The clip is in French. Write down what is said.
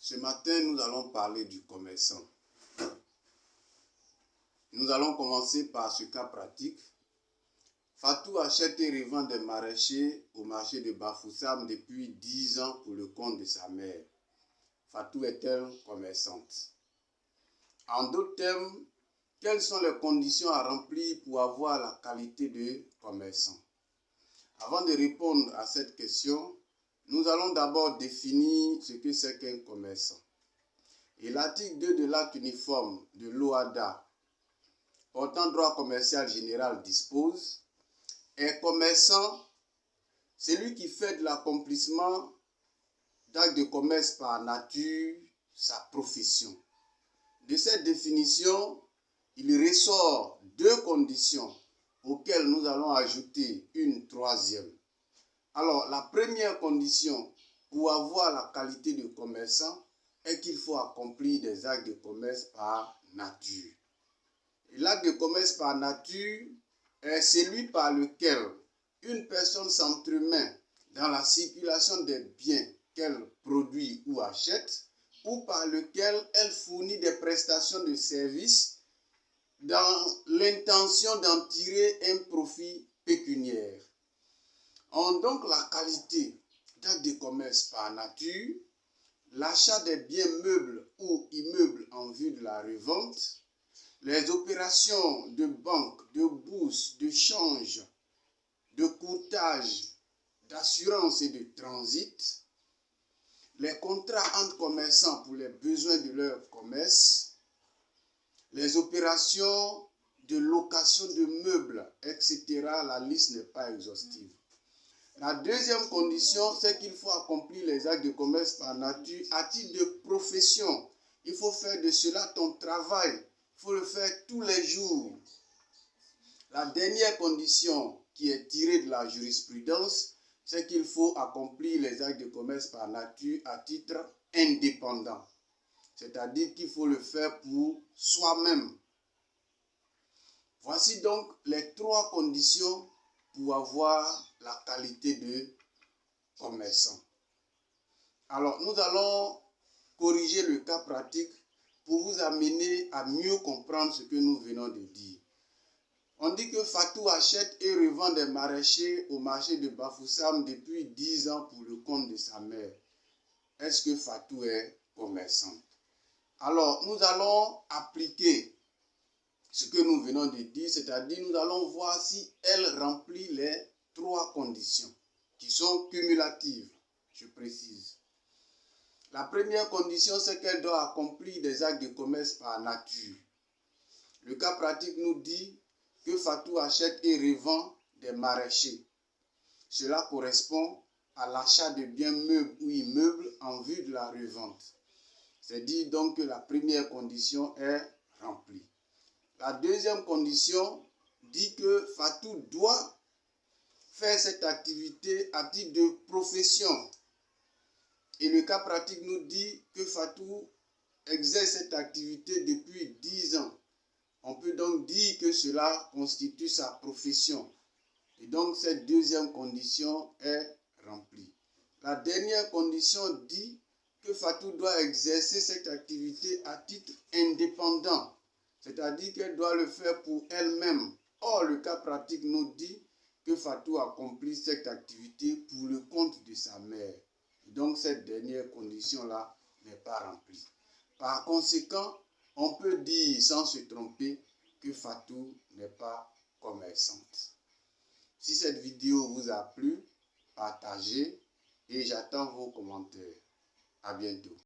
Ce matin, nous allons parler du commerçant. Nous allons commencer par ce cas pratique. Fatou achète et revend des maraîchers au marché de Bafoussam depuis 10 ans pour le compte de sa mère. Fatou est-elle commerçante? En d'autres termes, quelles sont les conditions à remplir pour avoir la qualité de commerçant? Avant de répondre à cette question, nous allons d'abord définir ce que c'est qu'un commerçant. Et l'article 2 de l'acte uniforme de l'OHADA portant droit commercial général dispose: un commerçant, c'est lui qui fait de l'accomplissement d'actes de commerce par nature sa profession. De cette définition, il ressort deux conditions auxquelles nous allons ajouter une troisième. Alors, la première condition pour avoir la qualité de commerçant est qu'il faut accomplir des actes de commerce par nature. L'acte de commerce par nature est celui par lequel une personne s'entremet dans la circulation des biens qu'elle produit ou achète, ou par lequel elle fournit des prestations de services dans l'intention d'en tirer un profit pécuniaire. Donc la qualité d'acte de commerce par nature, l'achat des biens meubles ou immeubles en vue de la revente, les opérations de banque, de bourse, de change, de courtage, d'assurance et de transit, les contrats entre commerçants pour les besoins de leur commerce, les opérations de location de meubles, etc. La liste n'est pas exhaustive. La deuxième condition, c'est qu'il faut accomplir les actes de commerce par nature à titre de profession. Il faut faire de cela ton travail. Il faut le faire tous les jours. La dernière condition qui est tirée de la jurisprudence, c'est qu'il faut accomplir les actes de commerce par nature à titre indépendant. C'est-à-dire qu'il faut le faire pour soi-même. Voici donc les trois conditions pour avoir la qualité de commerçant. Alors, nous allons corriger le cas pratique pour vous amener à mieux comprendre ce que nous venons de dire. On dit que Fatou achète et revend des maraîchers au marché de Bafoussam depuis 10 ans pour le compte de sa mère. Est-ce que Fatou est commerçante? Alors, nous allons appliquer ce que nous venons de dire, c'est-à-dire nous allons voir si elle remplit les trois conditions qui sont cumulatives, je précise. La première condition, c'est qu'elle doit accomplir des actes de commerce par nature. Le cas pratique nous dit que Fatou achète et revend des maraîchers. Cela correspond à l'achat de biens meubles ou immeubles en vue de la revente. C'est dire donc que la première condition est remplie. La deuxième condition dit que Fatou doit faire cette activité à titre de profession. Et le cas pratique nous dit que Fatou exerce cette activité depuis 10 ans. On peut donc dire que cela constitue sa profession. Et donc cette deuxième condition est remplie. La dernière condition dit que Fatou doit exercer cette activité à titre indépendant. C'est-à-dire qu'elle doit le faire pour elle-même. Or, le cas pratique nous dit que Fatou accomplit cette activité pour le compte de sa mère. Et donc, cette dernière condition-là n'est pas remplie. Par conséquent, on peut dire sans se tromper que Fatou n'est pas commerçante. Si cette vidéo vous a plu, partagez et j'attends vos commentaires. À bientôt.